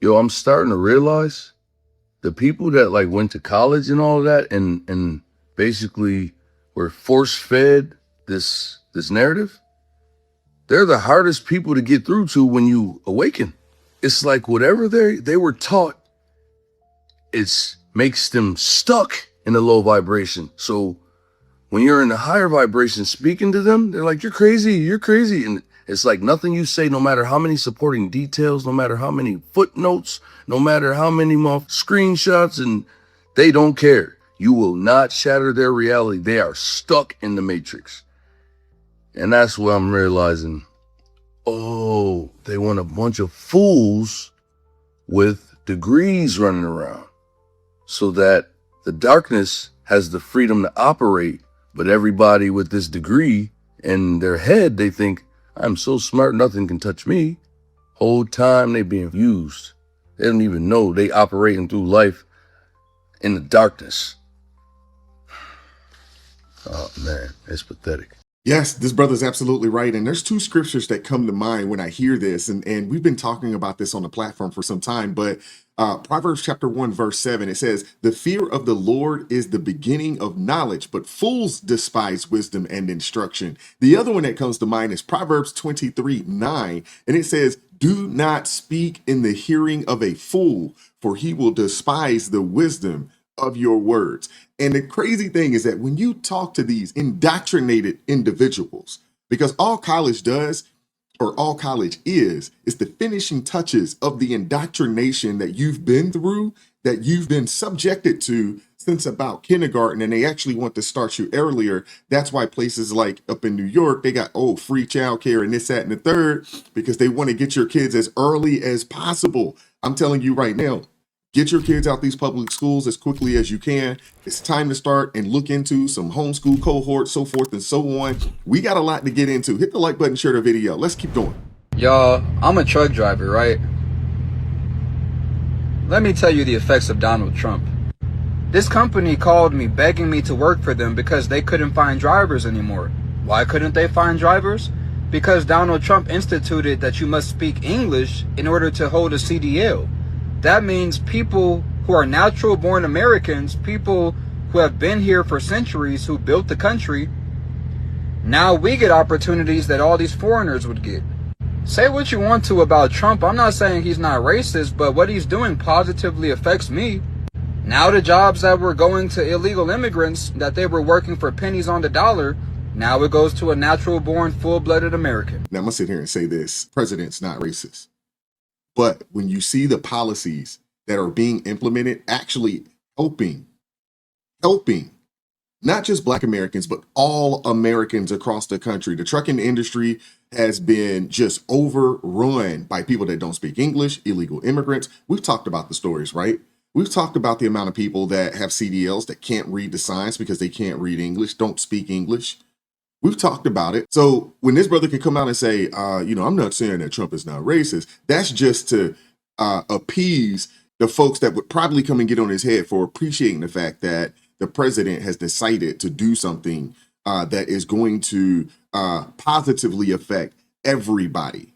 Yo, I'm starting to realize the people that like went to college and all of that and basically were force fed this narrative, they're the hardest people to get through to when you awaken. It's like whatever they were taught, it makes them stuck in the low vibration. So when you're in the higher vibration speaking to them, they're like, you're crazy. And it's like nothing you say, no matter how many supporting details, no matter how many footnotes, no matter how many more screenshots, and they don't care. You will not shatter their reality. They are stuck in the matrix. And that's what I'm realizing. Oh, they want a bunch of fools with degrees running around so that the darkness has the freedom to operate. But everybody with this degree in their head, they think, I'm so smart, nothing can touch me. Whole time they being used. They don't even know they operating through life in the darkness. Oh man, it's pathetic. Yes, this brother's absolutely right. And there's two scriptures that come to mind when I hear this. And we've been talking about this on the platform for some time, but Proverbs chapter 1, verse 7, it says, the fear of the Lord is the beginning of knowledge, but fools despise wisdom and instruction. The other one that comes to mind is Proverbs 23:9, and it says, do not speak in the hearing of a fool, for he will despise the wisdom of your words. And the crazy thing is that when you talk to these indoctrinated individuals, because all college does, or all college is the finishing touches of the indoctrination that you've been through, that you've been subjected to since about kindergarten, and they actually want to start you earlier. That's why places like up in New York, they got, free childcare and this, that, and the third, because they want to get your kids as early as possible. I'm telling you right now, get your kids out these public schools as quickly as you can. It's time to start and look into some homeschool cohorts, so forth and so on. We got a lot to get into. Hit the like button, share the video. Let's keep going. Y'all, I'm a truck driver, right? Let me tell you the effects of Donald Trump. This company called me begging me to work for them because they couldn't find drivers anymore. Why couldn't they find drivers? Because Donald Trump instituted that you must speak English in order to hold a CDL. That means people who are natural born Americans, people who have been here for centuries, who built the country, now we get opportunities that all these foreigners would get. Say what you want to about Trump. I'm not saying he's not racist, but what he's doing positively affects me. Now the jobs that were going to illegal immigrants, that they were working for pennies on the dollar, now it goes to a natural born, full-blooded American. Now I'm gonna sit here and say this: president's not racist. But when you see the policies that are being implemented, actually helping not just Black Americans, but all Americans across the country. The trucking industry has been just overrun by people that don't speak English, illegal immigrants. We've talked about the stories, right? We've talked about the amount of people that have CDLs that can't read the signs because they can't read English, don't speak English. We've talked about it. So when this brother can come out and say, I'm not saying that Trump is not racist, that's just to appease the folks that would probably come and get on his head for appreciating the fact that the president has decided to do something that is going to positively affect everybody.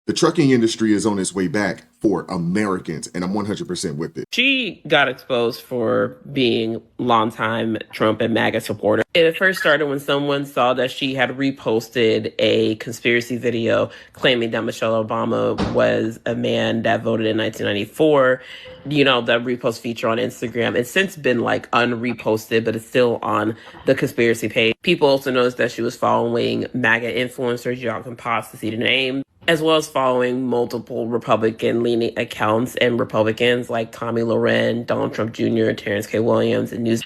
The trucking industry is on its way back for Americans, and I'm 100% with it. She got exposed for being longtime Trump and MAGA supporter. It first started when someone saw that she had reposted a conspiracy video claiming that Michelle Obama was a man that voted in 1994. That repost feature on Instagram. It's since been unreposted, but it's still on the conspiracy page. People also noticed that she was following MAGA influencers. Y'all can pause to see the name, as well as following multiple Republican-leaning accounts and Republicans like Tommy Loren, Donald Trump Jr., Terrence K. Williams, and News.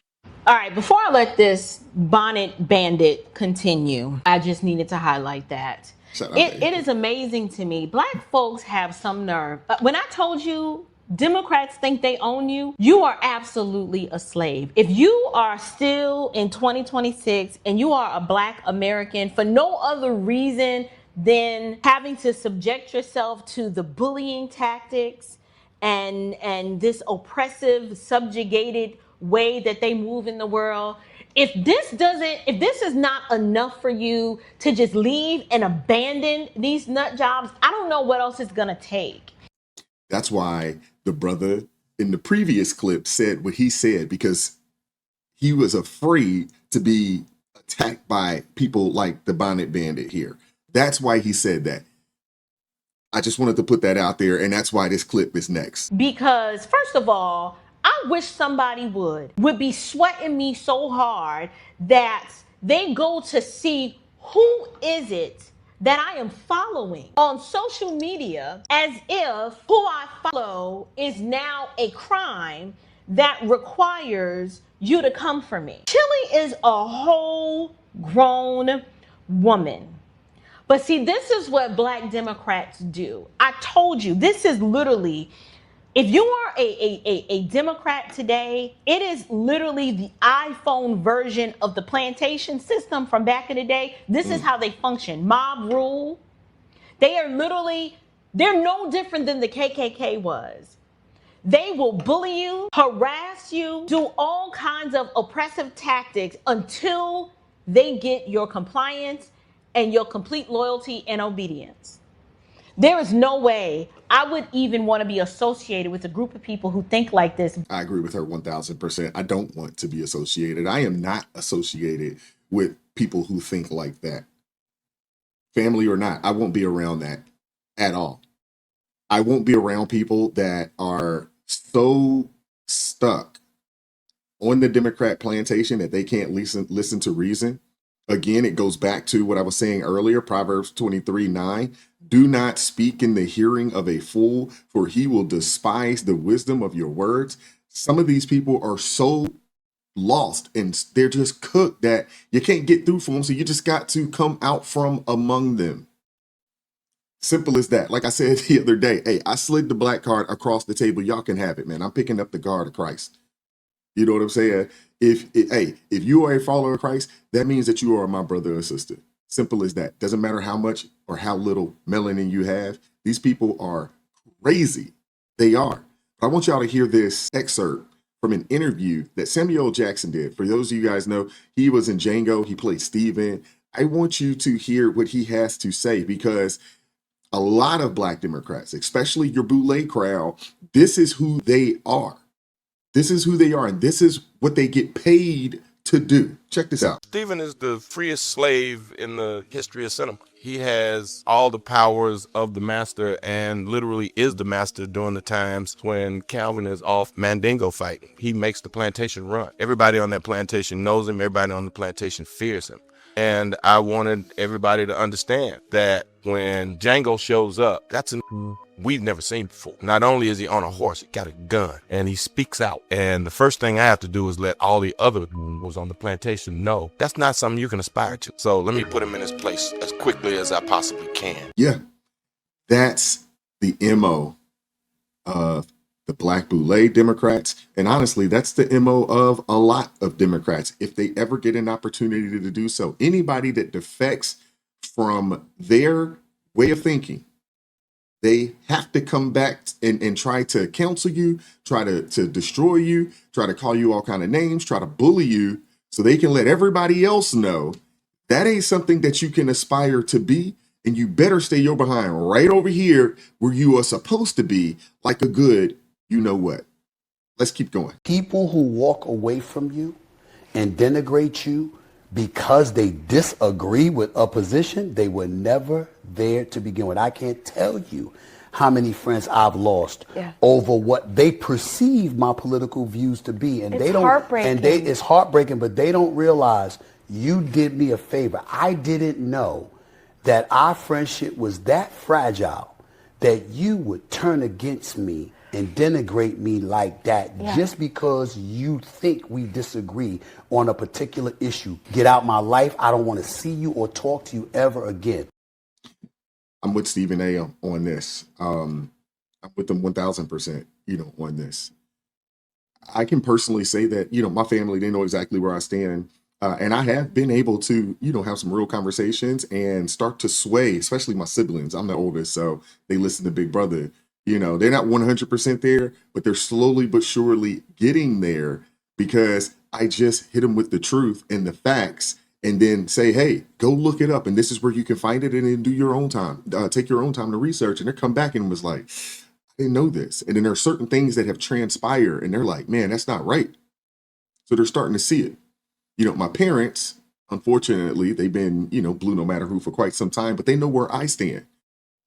All right, before I let this bonnet bandit continue, I just needed to highlight that. It is amazing to me. Black folks have some nerve. When I told you Democrats think they own you, you are absolutely a slave. If you are still in 2026 and you are a Black American for no other reason than having to subject yourself to the bullying tactics and this oppressive, subjugated way that they move in the world, if this is not enough for you to just leave and abandon these nut jobs, I don't know what else it's gonna take. That's why the brother in the previous clip said what he said, because he was afraid to be attacked by people like the Bonnet Bandit here. That's why he said that. I just wanted to put that out there, and that's why this clip is next. Because first of all, I wish somebody would be sweating me so hard that they go to see who is it that I am following on social media, as if who I follow is now a crime that requires you to come for me. Chili is a whole grown woman. But see, this is what Black Democrats do. I told you, this is literally, if you are a Democrat today, it is literally the iPhone version of the plantation system from back in the day. This is how they function. Mob rule. They are literally, they're no different than the KKK was. They will bully you, harass you, do all kinds of oppressive tactics until they get your compliance and your complete loyalty and obedience. There is no way I would even want to be associated with a group of people who think like this. I agree with her 1000%. I don't want to be associated. I am not associated with people who think like that. Family or not, I won't be around that at all. I won't be around people that are so stuck on the Democrat plantation that they can't listen to reason. Again, it goes back to what I was saying earlier, Proverbs 23:9. Do not speak in the hearing of a fool, for he will despise the wisdom of your words. Some of these people are so lost and they're just cooked that you can't get through for them. So you just got to come out from among them. Simple as that. Like I said the other day, hey, I slid the black card across the table. Y'all can have it, man. I'm picking up the guard of Christ. You know what I'm saying? If you are a follower of Christ, that means that you are my brother or sister. Simple as that. Doesn't matter how much or how little melanin you have. These people are crazy. They are. But I want y'all to hear this excerpt from an interview that Samuel L. Jackson did. For those of you guys know, he was in Django. He played Steven. I want you to hear what he has to say, because a lot of Black Democrats, especially your boule crowd, this is who they are. This is who they are, and this is what they get paid to do. Check this out. Stephen is the freest slave in the history of cinema. He has all the powers of the master and literally is the master during the times when Calvin is off Mandingo fighting. He makes the plantation run. Everybody on that plantation knows him. Everybody on the plantation fears him. And I wanted everybody to understand that when Django shows up, that's a we've never seen before. Not only is he on a horse, he got a gun and he speaks out. And the first thing I have to do is let all the other was on the plantation know that's not something you can aspire to. So let me put him in his place as quickly as I possibly can. Yeah, that's the MO of the Black Boule Democrats. And honestly, that's the MO of a lot of Democrats, if they ever get an opportunity to do so. Anybody that defects from their way of thinking, they have to come back and try to counsel you, try to destroy you, try to call you all kind of names, try to bully you, so they can let everybody else know that ain't something that you can aspire to be. And you better stay your behind right over here where you are supposed to be, like a good you know what. Let's keep going. People who walk away from you and denigrate you because they disagree with a position, they were never there to begin with. I can't tell you how many friends I've lost over what they perceive my political views to be. And it's heartbreaking. And it's heartbreaking, but they don't realize you did me a favor. I didn't know that our friendship was that fragile that you would turn against me and denigrate me like that just because you think we disagree on a particular issue. Get out my life. I don't want to see you or talk to you ever again. I'm with Stephen A. on this. I'm with them 1000%, on this. I can personally say that, my family, they know exactly where I stand. And I have been able to, have some real conversations and start to sway, especially my siblings. I'm the oldest, so they listen to Big Brother. They're not 100% there, but they're slowly but surely getting there, because I just hit them with the truth and the facts and then say, hey, go look it up. And this is where you can find it, and then do your own time, take your own time to research. And they come back and was like, I didn't know this. And then there are certain things that have transpired and they're like, man, that's not right. So they're starting to see it. You know, my parents, unfortunately, they've been, blue no matter who for quite some time, but they know where I stand.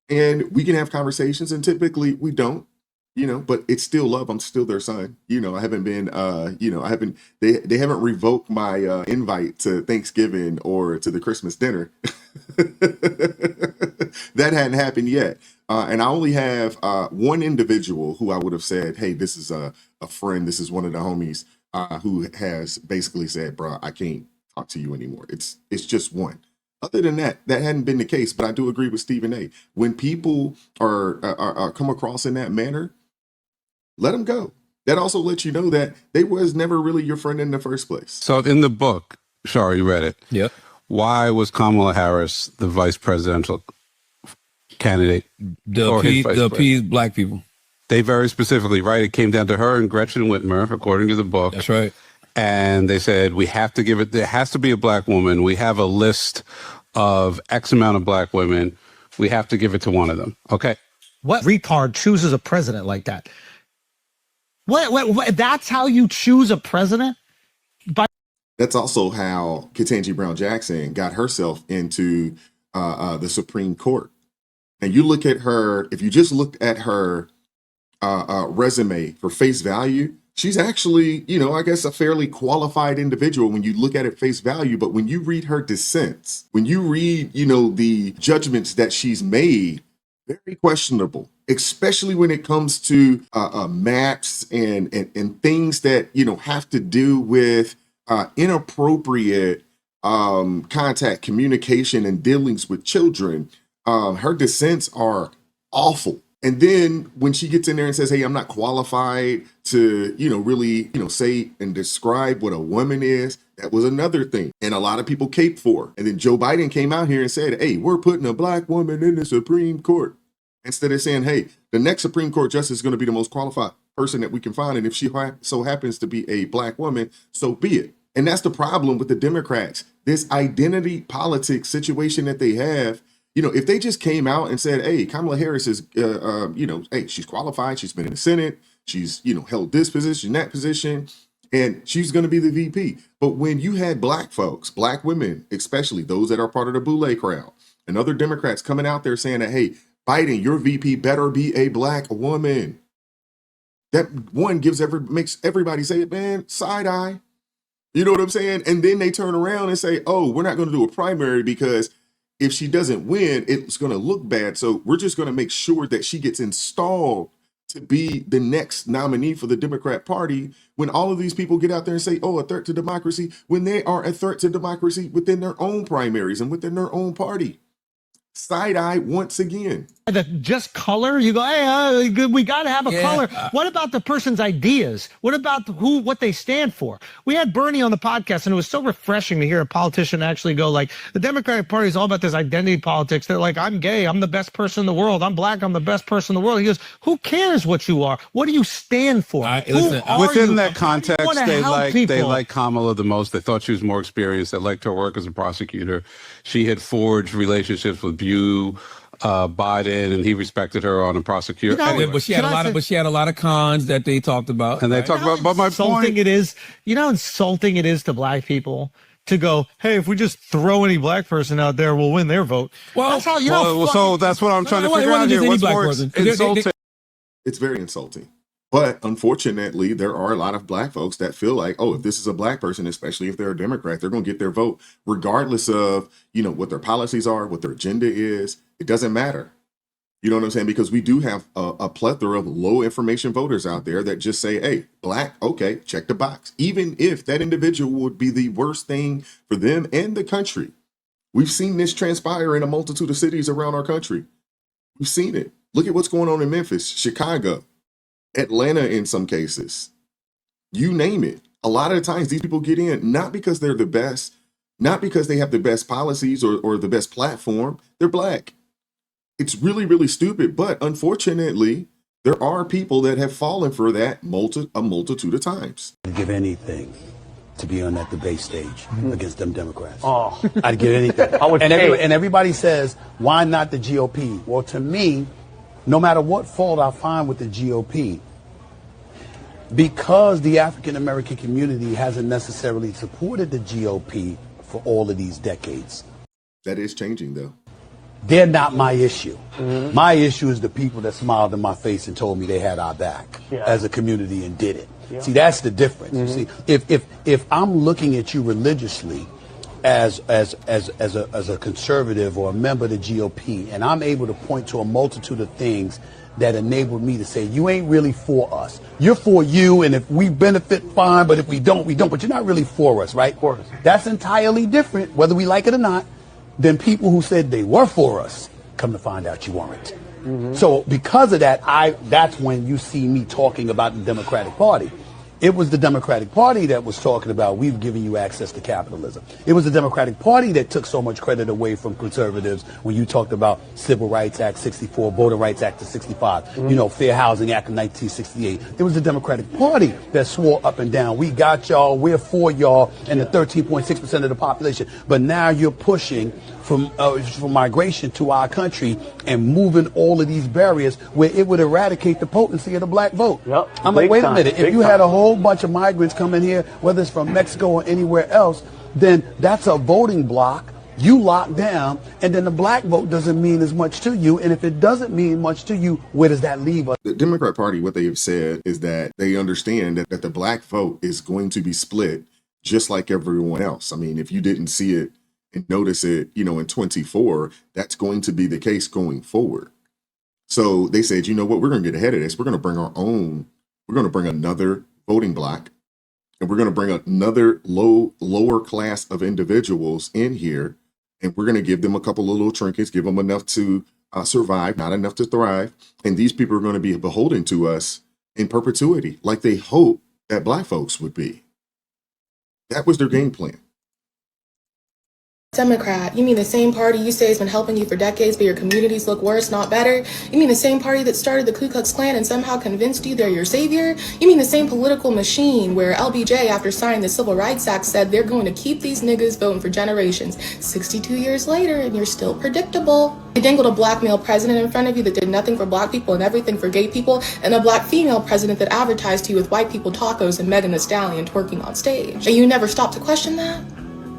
And we can have conversations, and typically we don't, but it's still love. I'm still their son. I haven't been, they haven't revoked my invite to Thanksgiving or to the Christmas dinner. That hadn't happened yet. And I only have one individual who I would have said, hey, this is a friend. This is one of the homies who has basically said, bro, I can't talk to you anymore. It's just one. Other than that, that hadn't been the case. But I do agree with Stephen A. When people are come across in that manner, let them go. That also lets you know that they was never really your friend in the first place. So in the book, sorry, you read it. Yep. Why was Kamala Harris the vice presidential candidate? The appease black people. They very specifically, right? It came down to her and Gretchen Whitmer, according to the book. That's right. And they said, we have to give it, there has to be a black woman. We have a list of X amount of black women. We have to give it to one of them. Okay. What retard chooses a president like that? What that's how you choose a president? That's also how Ketanji Brown Jackson got herself into the Supreme Court. And you look at her, if you just looked at her resume for face value, she's actually, I guess a fairly qualified individual when you look at it face value. But when you read her dissents, when you read, the judgments that she's made, very questionable, especially when it comes to maps and things that, have to do with inappropriate contact, communication, and dealings with children. Her dissents are awful. And then when she gets in there and says, hey, I'm not qualified to, really, say and describe what a woman is, that was another thing. And a lot of people caped for. And then Joe Biden came out here and said, hey, we're putting a black woman in the Supreme Court. Instead of saying, hey, the next Supreme Court justice is going to be the most qualified person that we can find. And if she so happens to be a black woman, so be it. And that's the problem with the Democrats. This identity politics situation that they have. If they just came out and said, hey, Kamala Harris is, hey, she's qualified. She's been in the Senate. She's, held this position, that position, and she's going to be the VP. But when you had black folks, black women, especially those that are part of the Boule crowd, and other Democrats coming out there saying that, hey, Biden, your VP better be a black woman. That one makes everybody say, man, side eye. You know what I'm saying? And then they turn around and say, oh, we're not going to do a primary because if she doesn't win, it's going to look bad. So we're just going to make sure that she gets installed to be the next nominee for the Democrat Party when all of these people get out there and say, oh, a threat to democracy, when they are a threat to democracy within their own primaries and within their own party. Side eye once again. Just color, you go, hey, we got to have a color. What about the person's ideas? What about what they stand for? We had Bernie on the podcast, and it was so refreshing to hear a politician actually go like, the Democratic Party is all about this identity politics. They're like, I'm gay, I'm the best person in the world. I'm black, I'm the best person in the world. He goes, who cares what you are? What do you stand for? Within that context, they like Kamala the most. They thought she was more experienced. They liked her work as a prosecutor. She had forged relationships with Biden, and he respected her on a prosecutor. Anyway. But she had a lot of cons that they talked about. And they talked about. But my point, it is, how insulting it is to black people to go, hey, if we just throw any black person out there, we'll win their vote. Well, that's how so that's what I'm trying to figure out here. What's more insulting? It's very insulting. But unfortunately, there are a lot of black folks that feel like, oh, if this is a black person, especially if they're a Democrat, they're going to get their vote regardless of, what their policies are, what their agenda is. It doesn't matter. You know what I'm saying? Because we do have a plethora of low information voters out there that just say, hey, black, okay, check the box. Even if that individual would be the worst thing for them and the country. We've seen this transpire in a multitude of cities around our country. We've seen it. Look at what's going on in Memphis, Chicago, Atlanta in some cases. You name it. A lot of the times these people get in not because they're the best, not because they have the best policies or the best platform. They're black. It's really, really stupid. But unfortunately, there are people that have fallen for that a multitude of times. I'd give anything to be on that debate stage against them Democrats. Oh, I'd give anything. And everybody says, why not the GOP? Well, to me, no matter what fault I find with the GOP, because the African American community hasn't necessarily supported the GOP for all of these decades. That is changing, though. They're not my issue. Mm-hmm. My issue is the people that smiled in my face and told me they had our back as a community and did it. Yeah. See, that's the difference. Mm-hmm. You see, if I'm looking at you religiously as a conservative or a member of the GOP, and I'm able to point to a multitude of things that enabled me to say, you ain't really for us. You're for you, and if we benefit, fine, but if we don't, we don't. But you're not really for us, right? For us. That's entirely different, whether we like it or not, than people who said they were for us. Come to find out you weren't. Mm-hmm. So because of that, that's when you see me talking about the Democratic Party. It was the Democratic Party that was talking about, we've given you access to capitalism. It was the Democratic Party that took so much credit away from conservatives when you talked about Civil Rights Act 64, Voter Rights Act of 65, Fair Housing Act of 1968. It was the Democratic Party that swore up and down, we got y'all, we're for y'all, and the 13.6% of the population. But now you're pushing from migration to our country and moving all of these barriers where it would eradicate the potency of the black vote. Yep. I'm like, wait a minute, if you had a whole bunch of migrants come in here, whether it's from Mexico or anywhere else, then that's a voting block you lock down, and then the black vote doesn't mean as much to you. And if it doesn't mean much to you, where does that leave us? The Democrat Party, what they have said is that they understand that the black vote is going to be split just like everyone else. I mean, if you didn't see it and notice it, in 24, that's going to be the case going forward. So they said, you know what, we're going to get ahead of this. We're going to bring another voting block, and we're going to bring another lower class of individuals in here, and we're going to give them a couple of little trinkets, give them enough to survive, not enough to thrive. And these people are going to be beholden to us in perpetuity, like they hope that black folks would be. That was their game plan. Democrat, you mean the same party you say has been helping you for decades, but your communities look worse, not better? You mean the same party that started the Ku Klux Klan and somehow convinced you they're your savior? You mean the same political machine where LBJ, after signing the Civil Rights Act, said they're going to keep these niggas voting for generations? 62 years later, and you're still predictable. They dangled a black male president in front of you that did nothing for black people and everything for gay people, and a black female president that advertised to you with white people tacos and Megan Thee Stallion twerking on stage. And you never stopped to question that?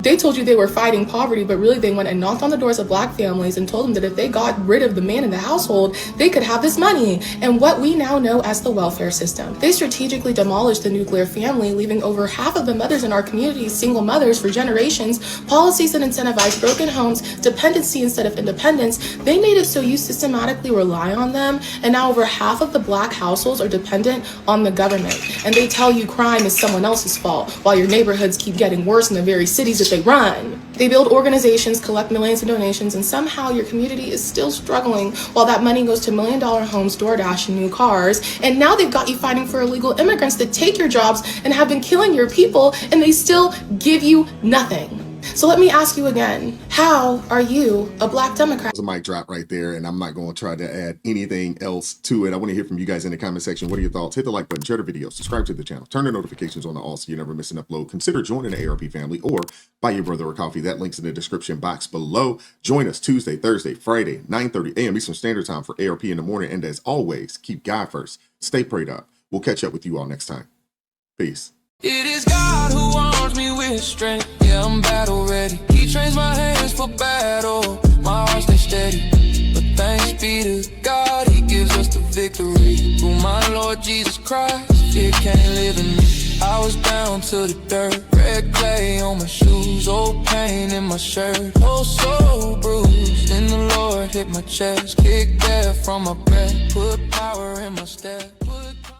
They told you they were fighting poverty, but really they went and knocked on the doors of black families and told them that if they got rid of the man in the household, they could have this money and what we now know as the welfare system. They strategically demolished the nuclear family, leaving over half of the mothers in our communities single mothers for generations. Policies that incentivize broken homes, dependency instead of independence, they made it so you systematically rely on them, and now over half of the black households are dependent on the government. And they tell you crime is someone else's fault, while your neighborhoods keep getting worse in the very cities that they run. They build organizations, collect millions of donations, and somehow your community is still struggling while that money goes to $1 million homes, DoorDash, and new cars. And now they've got you fighting for illegal immigrants that take your jobs and have been killing your people, and they still give you nothing. So let me ask you again, how are you a black Democrat? There's a mic drop right there, and I'm not going to try to add anything else to it. I want to hear from you guys in the comment section. What are your thoughts? Hit the like button, share the video, subscribe to the channel, turn the notifications on to all so you never miss an upload. Consider joining the ARP family or buy your brother a coffee. That link's in the description box below. Join us Tuesday, Thursday, Friday, 9:30 a.m. Eastern Standard Time for ARP in the morning. And as always, keep God first. Stay prayed up. We'll catch up with you all next time. Peace. It is God who arms me with strength. Yeah, I'm battle ready. He trains my hands for battle. My heart stays steady. But thanks be to God, He gives us the victory. Through my Lord Jesus Christ, fear can't live in me. I was down to the dirt, red clay on my shoes, old pain in my shirt, oh so bruised. Then the Lord hit my chest, kicked death from my breath, put power in my step.